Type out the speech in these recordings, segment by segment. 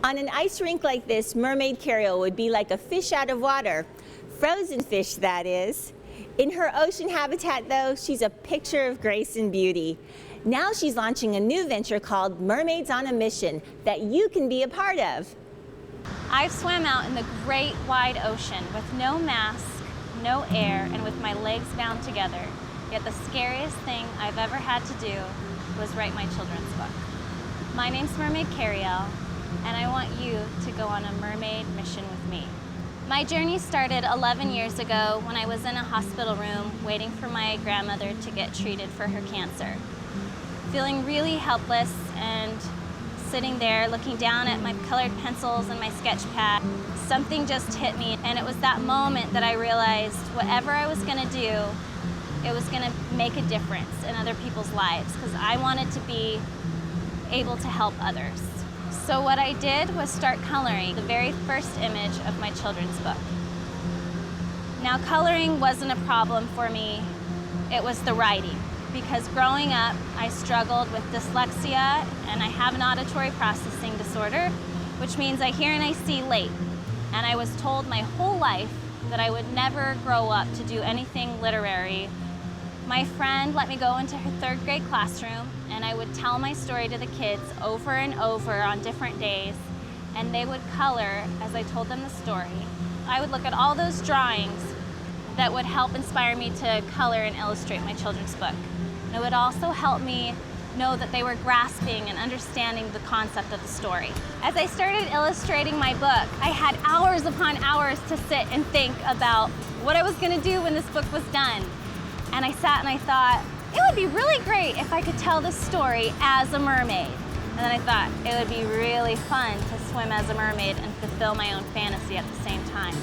On an ice rink like this, Mermaid Cariel would be like a fish out of water. Frozen fish, that is. In her ocean habitat, though, she's a picture of grace and beauty. Now she's launching a new venture called Mermaids on a Mission that you can be a part of. I've swam out in the great wide ocean with no mask, no air, and with my legs bound together. Yet the scariest thing I've ever had to do was write my children's book. My name's Mermaid Cariel, and I want you to go on a mermaid mission with me. My journey started 11 years ago when I was in a hospital room waiting for my grandmother to get treated for her cancer. Feeling really helpless and sitting there looking down at my colored pencils and my sketch pad, something just hit me, and it was that moment that I realized whatever I was gonna do, it was gonna make a difference in other people's lives because I wanted to be able to help others. So what I did was start coloring the very first image of my children's book. Now, coloring wasn't a problem for me, it was the writing. Because growing up, I struggled with dyslexia and I have an auditory processing disorder, which means I hear and I see late. And I was told my whole life that I would never grow up to do anything literary. My friend let me go into her third grade classroom and I would tell my story to the kids over and over on different days, and they would color as I told them the story. I would look at all those drawings that would help inspire me to color and illustrate my children's book. And it would also help me know that they were grasping and understanding the concept of the story. As I started illustrating my book, I had hours upon hours to sit and think about what I was gonna do when this book was done. And I sat and I thought, it would be really great if I could tell this story as a mermaid. And then I thought, it would be really fun to swim as a mermaid and fulfill my own fantasy at the same time.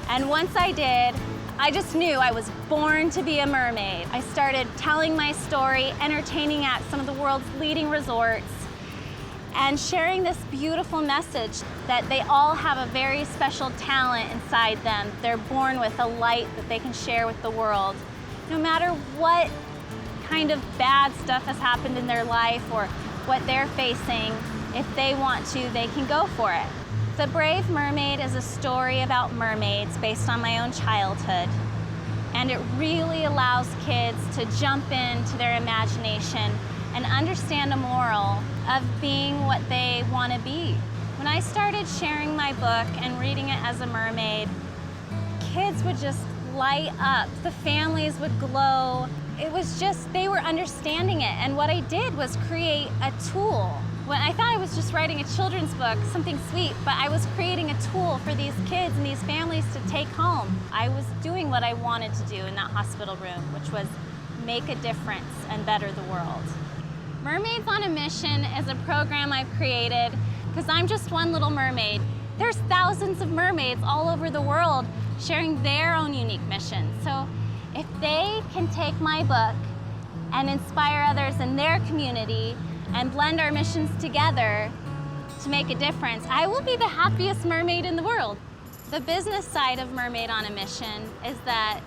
And once I did, I just knew I was born to be a mermaid. I started telling my story, entertaining at some of the world's leading resorts, and sharing this beautiful message that they all have a very special talent inside them. They're born with a light that they can share with the world. No matter what kind of bad stuff has happened in their life or what they're facing, if they want to, they can go for it. The Brave Mermaid is a story about mermaids based on my own childhood, and it really allows kids to jump into their imagination and understand a moral of being what they want to be. When I started sharing my book and reading it as a mermaid, kids would just light up, the families would glow. It was just, they were understanding it, and what I did was create a tool. When I thought I was just writing a children's book, something sweet, but I was creating a tool for these kids and these families to take home. I was doing what I wanted to do in that hospital room, which was make a difference and better the world. Mermaids on a Mission is a program I've created because I'm just one little mermaid. There's thousands of mermaids all over the world sharing their own unique missions. So if they can take my book and inspire others in their community and blend our missions together to make a difference, I will be the happiest mermaid in the world. The business side of Mermaid on a Mission is that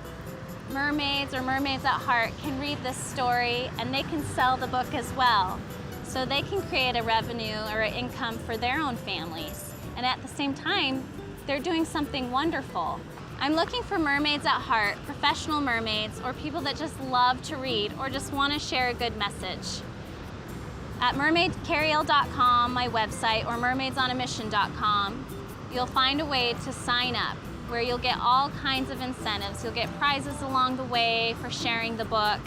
mermaids or mermaids at heart can read this story and they can sell the book as well. So they can create a revenue or an income for their own families. And at the same time, they're doing something wonderful. I'm looking for mermaids at heart, professional mermaids, or people that just love to read or just want to share a good message. At mermaidcariel.com, my website, or mermaidsonamission.com, you'll find a way to sign up where you'll get all kinds of incentives. You'll get prizes along the way for sharing the book.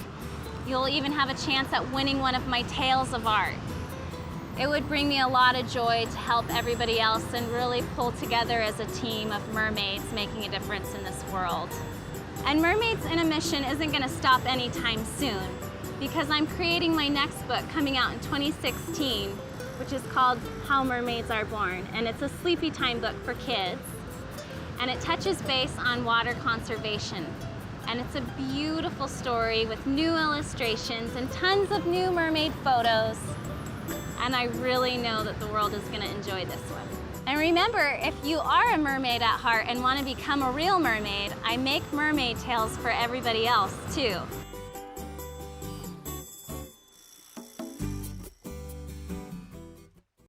You'll even have a chance at winning one of my tales of art. It would bring me a lot of joy to help everybody else and really pull together as a team of mermaids making a difference in this world. And Mermaids in a Mission isn't going to stop anytime soon, because I'm creating my next book coming out in 2016, which is called How Mermaids Are Born. And it's a sleepy time book for kids. And it touches base on water conservation. And it's a beautiful story with new illustrations and tons of new mermaid photos. And I really know that the world is going to enjoy this one. And remember, if you are a mermaid at heart and want to become a real mermaid, I make mermaid tales for everybody else too.